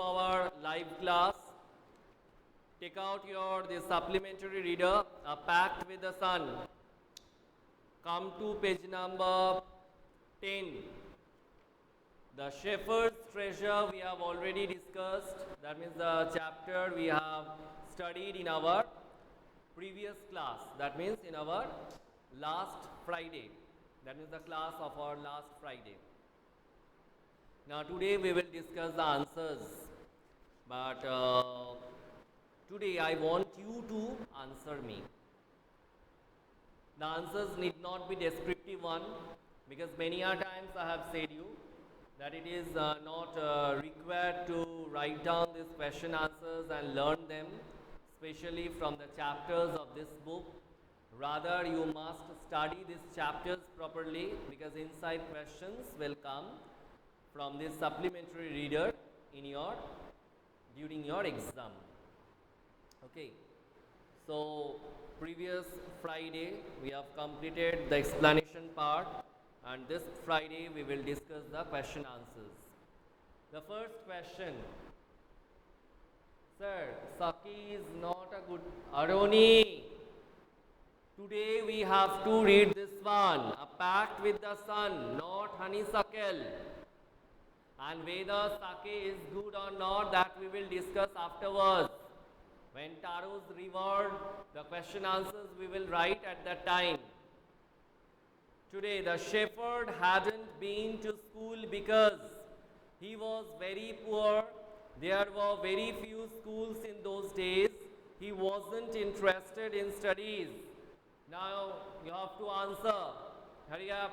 our live class. Take out your this supplementary reader, A Pact with the Sun. Come to page number 10. The Shepherd's Treasure we have already discussed. That means the chapter we have studied in our previous class. That means in our last Friday. That means the class of our last Friday. Now today we will discuss the answers. But today I want you to answer me. The answers need not be descriptive one, because many a times I have said you that it is not required to write down these question answers and learn them, especially from the chapters of this book. Rather, you must study these chapters properly, because inside questions will come from this supplementary reader in your during your exam. Okay. So previous Friday we have completed the explanation part, and this Friday we will discuss the question answers. The first question. Sir, Saki is not a good Aroni. Today we have to read this one, A Pact with the Sun, not honeysuckle. And whether sake is good or not, that we will discuss afterwards. When Taro's reward, the question answers we will write at that time. Today the shepherd hadn't been to school because he was very poor. There were very few schools in those days. He wasn't interested in studies. Now you have to answer. Hurry up.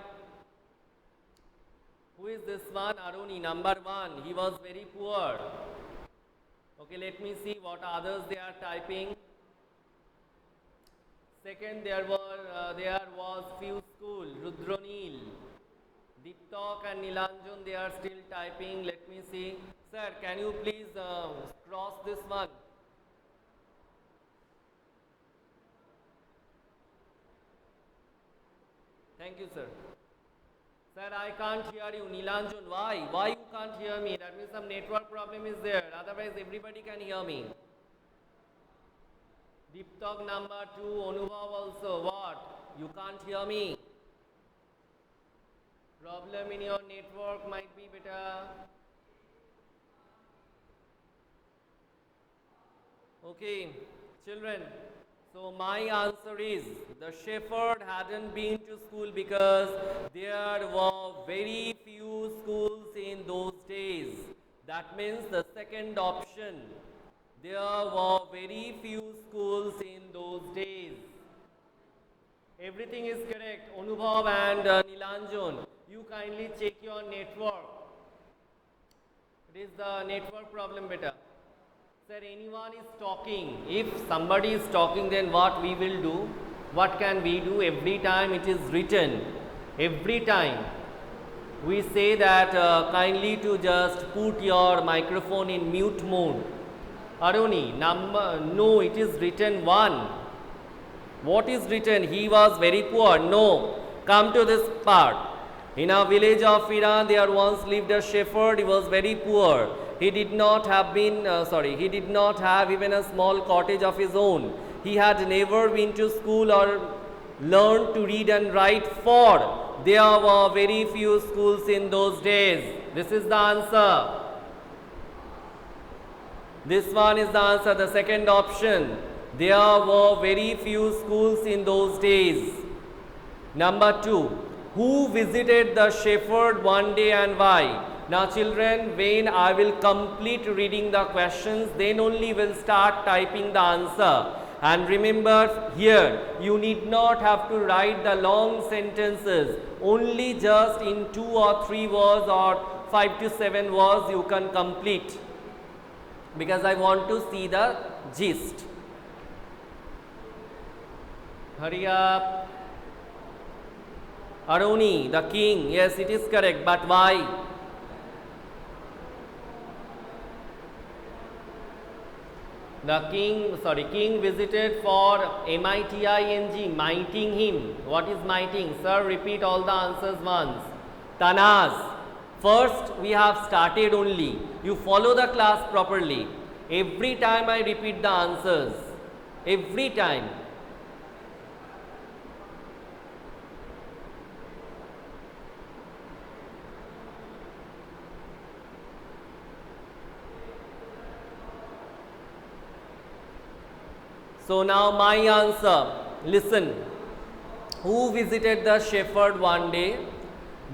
Who is this one? Aruni, number one. He was very poor. Okay, let me see what others they are typing. Second, there was few school. Rudronil, Diptok and Nilanjan, they are still typing. Let me see. Sir, can you please cross this one? Thank you, sir. Sir, I can't hear you. Nilanjan, why? Why you can't hear me? That means some network problem is there. Otherwise, everybody can hear me. Diptok number 2, Anubhav also. What? You can't hear me. Problem in your network might be better. Okay, children. So my answer is, the shepherd hadn't been to school because there were very few schools in those days. That means the second option. There were very few schools in those days. Everything is correct. Anubhav and Nilanjan, you kindly check your network. It is the network problem better. Sir, anyone is talking. If somebody is talking, then what we will do? What can we do? Every time it is written, every time we say that kindly to just put your microphone in mute mode. Aruni, no, it is written 1. What is written? He was very poor. No, come to this part. In a village of Iran, there once lived a shepherd. He was very poor. He did not have even a small cottage of his own. He had never been to school or learned to read and write, for there were very few schools in those days. This is the answer. This one is the answer, the second option. There were very few schools in those days. Number 2. Who visited the shepherd one day and why? Now children, when I will complete reading the questions, then only will start typing the answer. And remember here, you need not have to write the long sentences. Only just in 2 or 3 words or 5 to 7 words you can complete. Because I want to see the gist. Hurry up. Aruni, the king. Yes, it is correct. But why? The king visited for miting, miting him. What is miting? Sir, repeat all the answers once. Tanas, First, we have started only. You follow the class properly. Every time I repeat the answers. Every time. So now my answer. Listen. Who visited the shepherd one day?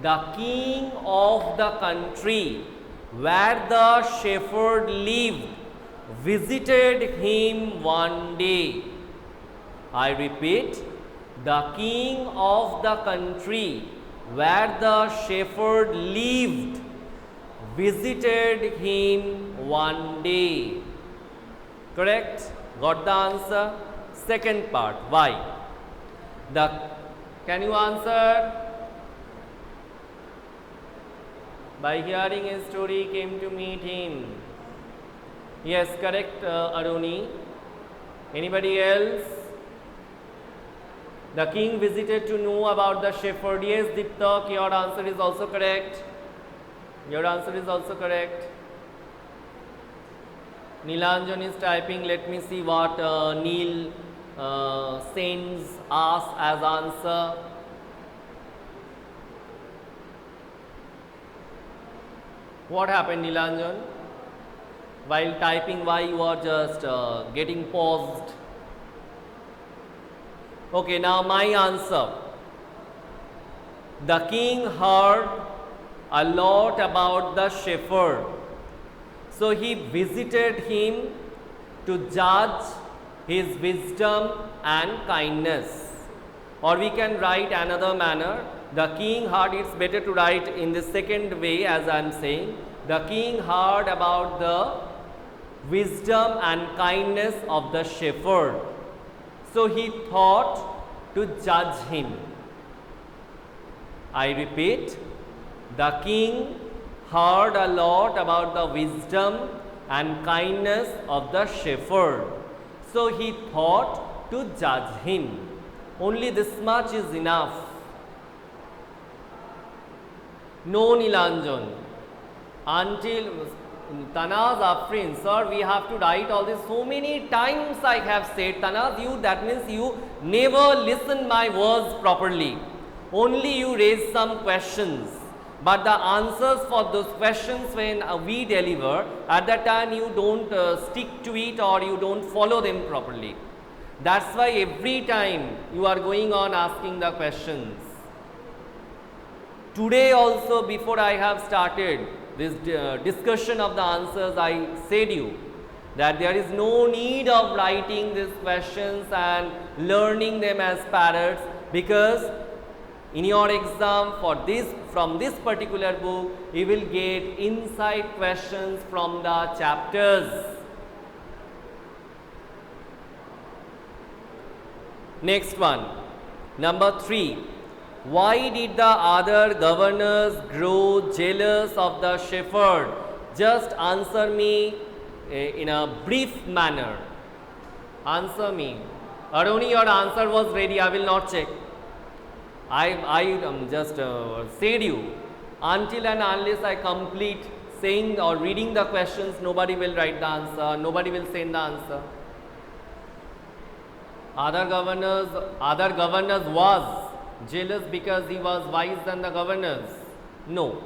The king of the country where the shepherd lived visited him one day. I repeat, the king of the country where the shepherd lived visited him one day. Correct? Got the answer? Second part, why? Can you answer? By hearing his story came to meet him. Yes, correct, Aruni. Anybody else? The king visited to know about the shepherd. Yes, Diptak, your answer is also correct. Your answer is also correct. Nilanjan is typing. Let me see what Neil sends us as answer. What happened, Nilanjan? While typing, why you are just getting paused? Okay, now my answer. The king heard a lot about the shepherd. So he visited him to judge his wisdom and kindness. Or we can write another manner. The king heard, it's better to write in the second way as I am saying. The king heard about the wisdom and kindness of the shepherd. So he thought to judge him. I repeat, the king heard a lot about the wisdom and kindness of the shepherd. So he thought to judge him. Only this much is enough. No, Nilanjan. Until Tanaz Afrin, sir, we have to write all this. So many times I have said, Tanaz, that means you never listen my words properly. Only you raise some questions. But the answers for those questions when we deliver, at that time you don't stick to it or you don't follow them properly. That's why every time you are going on asking the questions. Today also, before I have started this discussion of the answers, I said you that there is no need of writing these questions and learning them as parrots, because in your exam from this particular book, you will get inside questions from the chapters. Next one, number 3. Why did the other governors grow jealous of the shepherd? Just answer me in a brief manner. Answer me. Aruni, your answer was ready. I will not check. I just said you. Until and unless I complete saying or reading the questions, nobody will write the answer. Nobody will send the answer. Other governors was jealous because he was wise than the governors. No.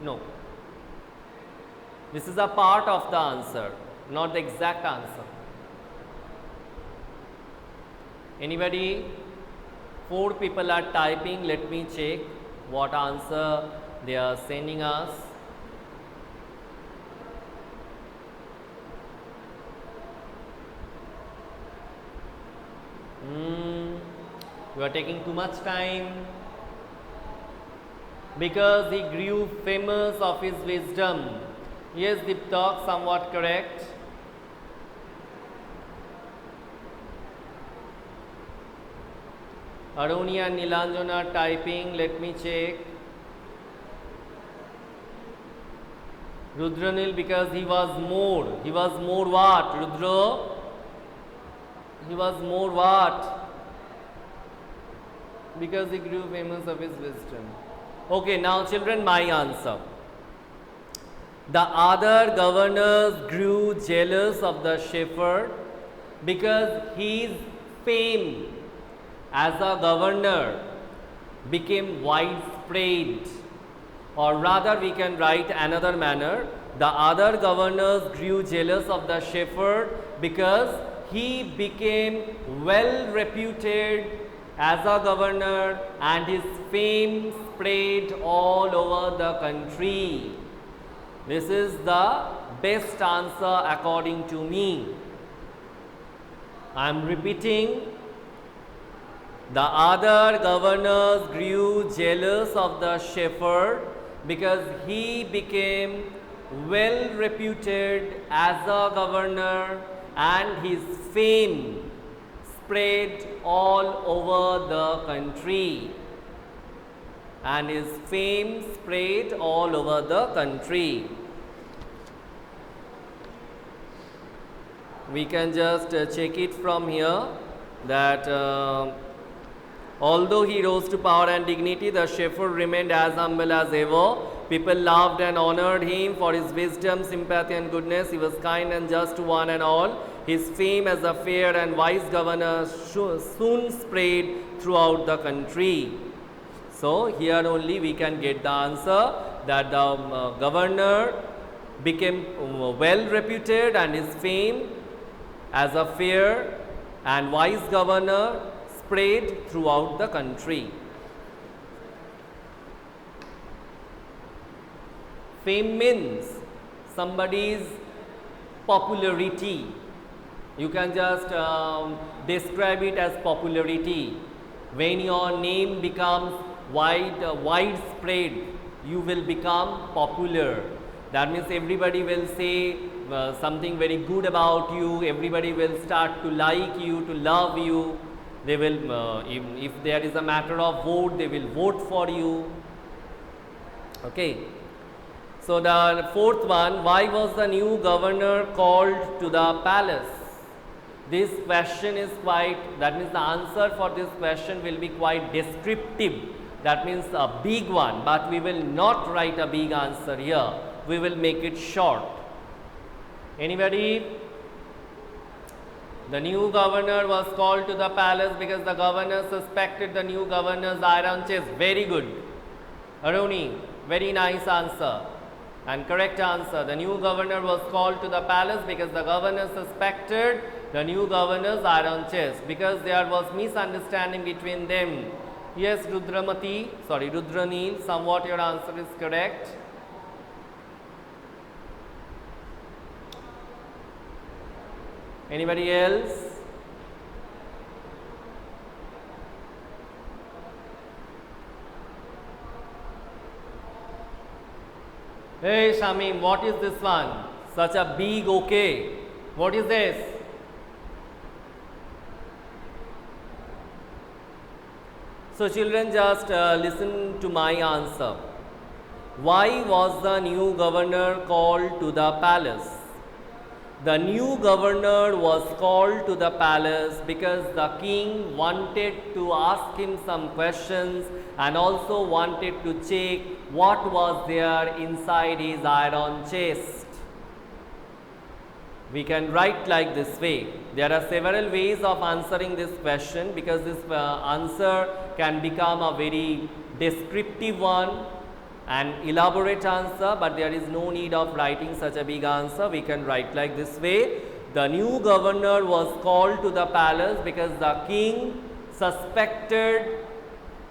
No. This is a part of the answer, not the exact answer. Anybody? 4 people are typing. Let me check what answer they are sending us. You are taking too much time. Because he grew famous of his wisdom. Yes, Diptak, somewhat correct. Aruni and Nilanjan are typing. Let me check. Rudranil, because he was more. He was more what? Rudra? He was more what? Because he grew famous of his wisdom. Okay, now children, my answer. The other governors grew jealous of the shepherd because his fame as a governor became widespread, or rather we can write another manner. The other governors grew jealous of the shepherd because he became well reputed as a governor and his fame spread all over the country. This is the best answer according to me. I am repeating. The other governors grew jealous of the shepherd because he became well reputed as a governor and his fame spread all over the country. And his fame spread all over the country. We can just check it from here that although he rose to power and dignity, the shepherd remained as humble as ever. People loved and honored him for his wisdom, sympathy and goodness. He was kind and just to one and all. His fame as a fair and wise governor soon spread throughout the country. So here only we can get the answer that the governor became well reputed and his fame as a fair and wise governor spread throughout the country. Fame means somebody's popularity. You can just describe it as popularity. When your name becomes widespread, you will become popular. That means everybody will say something very good about you. Everybody will start to like you, to love you. They will, if there is a matter of vote, they will vote for you. Okay. So the fourth one, why was the new governor called to the palace? This question is quite, that means the answer for this question will be quite descriptive. That means a big one, but we will not write a big answer here. We will make it short. Anybody? The new governor was called to the palace because the governor suspected the new governor's iron chest. Very good. Aruni, very nice answer. And correct answer. The new governor was called to the palace because the governor suspected the new governor's iron chest, because there was misunderstanding between them. Yes, Rudranil, somewhat your answer is correct. Anybody else? Hey Shamim, what is this one? Such a big okay. What is this? So children, just listen to my answer. Why was the new governor called to the palace? The new governor was called to the palace because the king wanted to ask him some questions and also wanted to check what was there inside his iron chest. We can write like this way. There are several ways of answering this question, because this answer can become a very descriptive one, an elaborate answer, but there is no need of writing such a big answer. We can write like this way. The new governor was called to the palace because the king suspected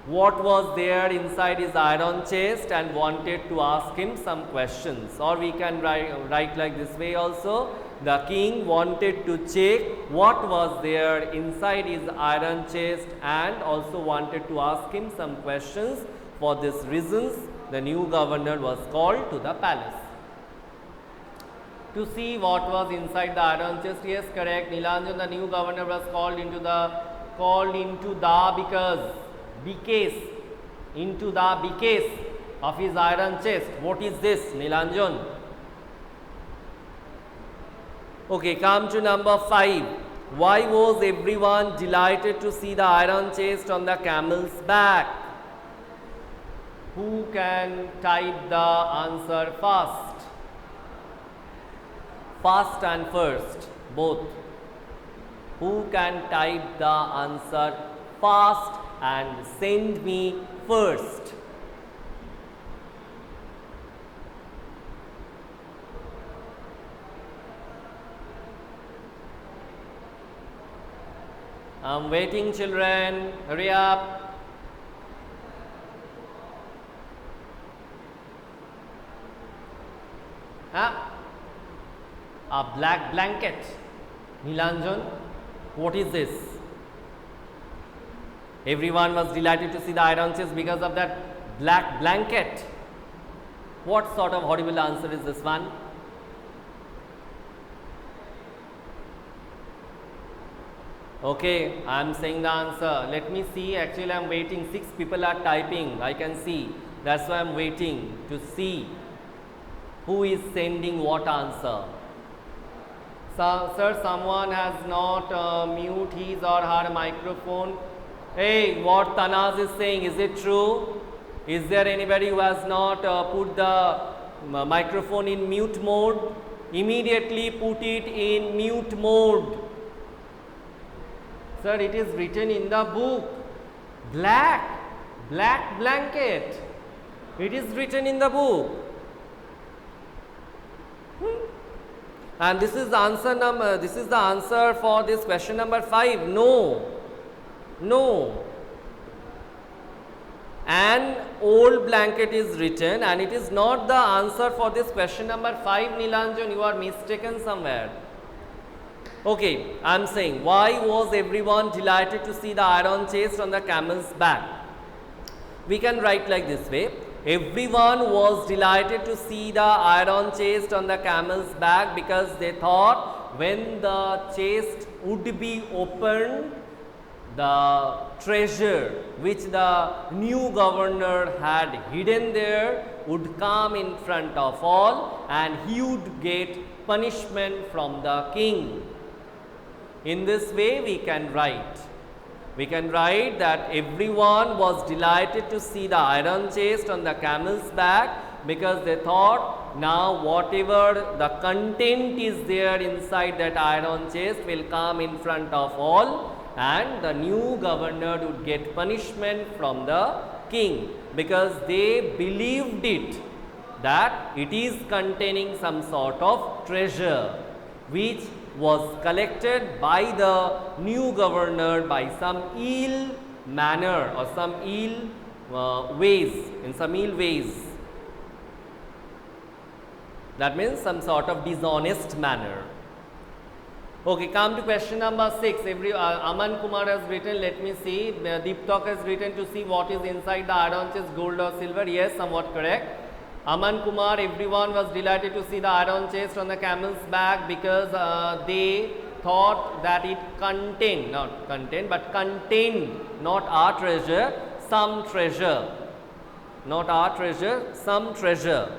what was there inside his iron chest and wanted to ask him some questions. Or we can write like this way also. The king wanted to check what was there inside his iron chest and also wanted to ask him some questions. For these reasons, the new governor was called to the palace. To see what was inside the iron chest, yes, correct. Nilanjan, the new governor was called into the because of his iron chest. What is this, Nilanjan? Okay, come to number 5. Why was everyone delighted to see the iron chest on the camel's back? Who can type the answer fast? Fast and first, both. Who can type the answer fast and send me first? I'm waiting, children. Hurry up. A black blanket. Nilanjan, what is this? Everyone was delighted to see the iron chest because of that black blanket. What sort of horrible answer is this one? Okay, I am saying the answer. Let me see. Actually, I am waiting. 6 people are typing. I can see. That's why I am waiting to see who is sending what answer. So, sir, someone has not mute his or her microphone. Hey, what Tanaz is saying, is it true? Is there anybody who has not put the microphone in mute mode? Immediately put it in mute mode. Sir, it is written in the book. Black blanket. It is written in the book. And this is the answer number, this is the answer for this question number 5. No. An old blanket is written, and it is not the answer for this question number 5, Nilanjan. You are mistaken somewhere. Okay, I am saying, why was everyone delighted to see the iron chest on the camel's back? We can write like this way. Everyone was delighted to see the iron chest on the camel's back because they thought when the chest would be opened, the treasure which the new governor had hidden there would come in front of all, and he would get punishment from the king. In this way we can write. We can write that everyone was delighted to see the iron chest on the camel's back because they thought now whatever the content is there inside that iron chest will come in front of all, and the new governor would get punishment from the king because they believed it that it is containing some sort of treasure which was collected by the new governor by some ill manner or some ill ways, in some ill ways. That means some sort of dishonest manner. Okay, come to question number 6. Aman Kumar has written, let me see, Deeptak has written to see what is inside the iron chest, gold or silver. Yes, somewhat correct. Aman Kumar, everyone was delighted to see the iron chest on the camel's back because they thought that it contained, not our treasure, some treasure. Not our treasure, some treasure.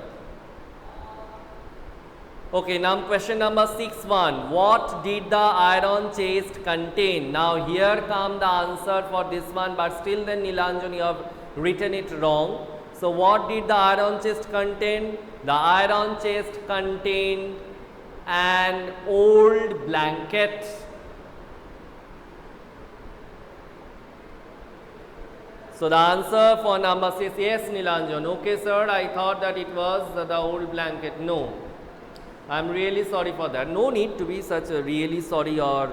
Okay, now question number 6.1. What did the iron chest contain? Now here come the answer for this one, but still then Nilanjan, you have written it wrong. So what did the iron chest contain? The iron chest contained an old blanket. So the answer for number 6, yes, Nilanjan. Okay, sir, I thought that it was the old blanket. No, I am really sorry for that. No need to be such a really sorry or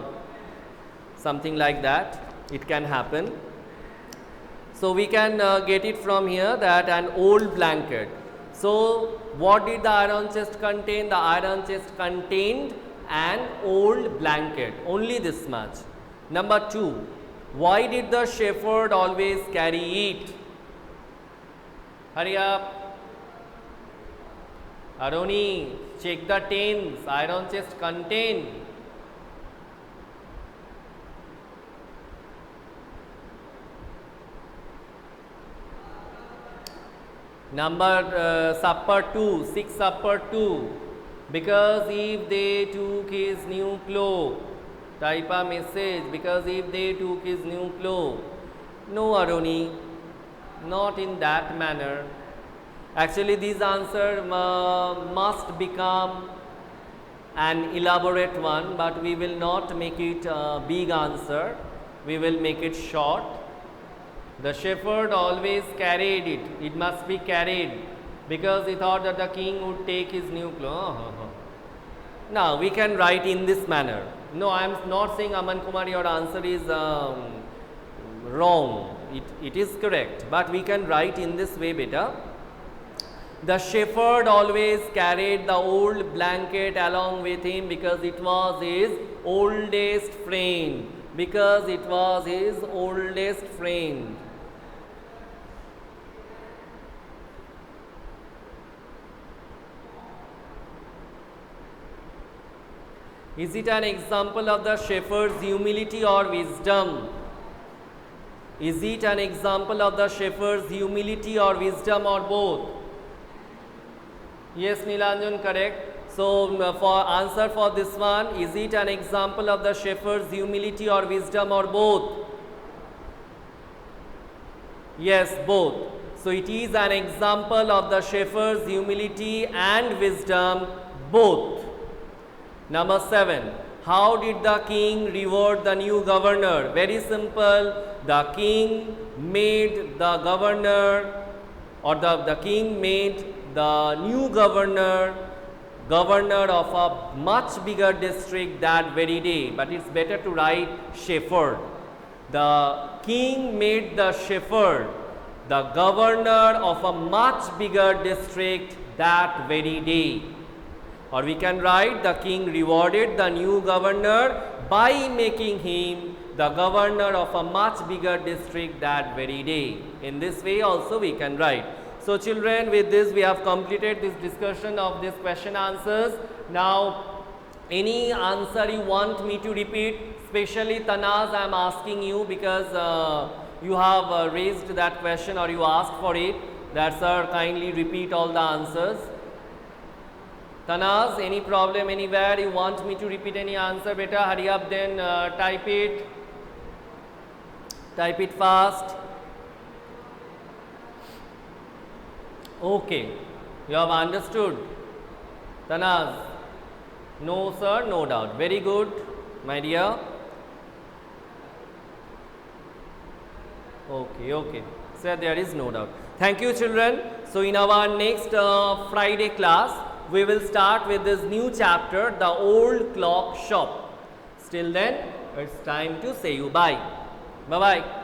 something like that. It can happen. So we can get it from here that an old blanket. So what did the iron chest contain? The iron chest contained an old blanket. Only this much. Number 2. Why did the shepherd always carry it? Hurry up. Aroni, check the tins. Iron chest contained. Number supper 2, 6 supper 2. Because if they took his new cloak, type a message. Because if they took his new cloak. No, Aroni, not in that manner. Actually, this answer must become an elaborate one, but we will not make it a big answer. We will make it short. The shepherd always carried it. It must be carried because he thought that the king would take his new clothes. Now we can write in this manner. No, I am not saying Aman Kumar your answer is wrong. It is correct, but we can write in this way, beta. The shepherd always carried the old blanket along with him because it was his oldest friend. Because it was his oldest friend. Is it an example of the shepherd's humility or wisdom? Is it an example of the shepherd's humility or wisdom or both? Yes, Nilanjan, correct. So, for answer for this one, is it an example of the shepherd's humility or wisdom or both? Yes, both. So, it is an example of the shepherd's humility and wisdom, both. Number 7. How did the king reward the new governor? Very simple. The king made the governor, or the king made the new governor of a much bigger district that very day. But it's better to write shepherd. The king made the shepherd the governor of a much bigger district that very day. Or we can write the king rewarded the new governor by making him the governor of a much bigger district that very day. In this way also we can write. So children, with this we have completed this discussion of this question answers. Now any answer you want me to repeat, especially Tanaz, I am asking you because you have raised that question or you asked for it, that sir kindly repeat all the answers. Tanaz, any problem anywhere? You want me to repeat any answer? Beta, hurry up then, type it. Type it fast. Okay, you have understood. Tanaz, no sir, no doubt. Very good, my dear. Okay. So there is no doubt. Thank you children. So in our next Friday class, we will start with this new chapter, the old clock shop. Till then, it's time to say you bye. Bye-bye.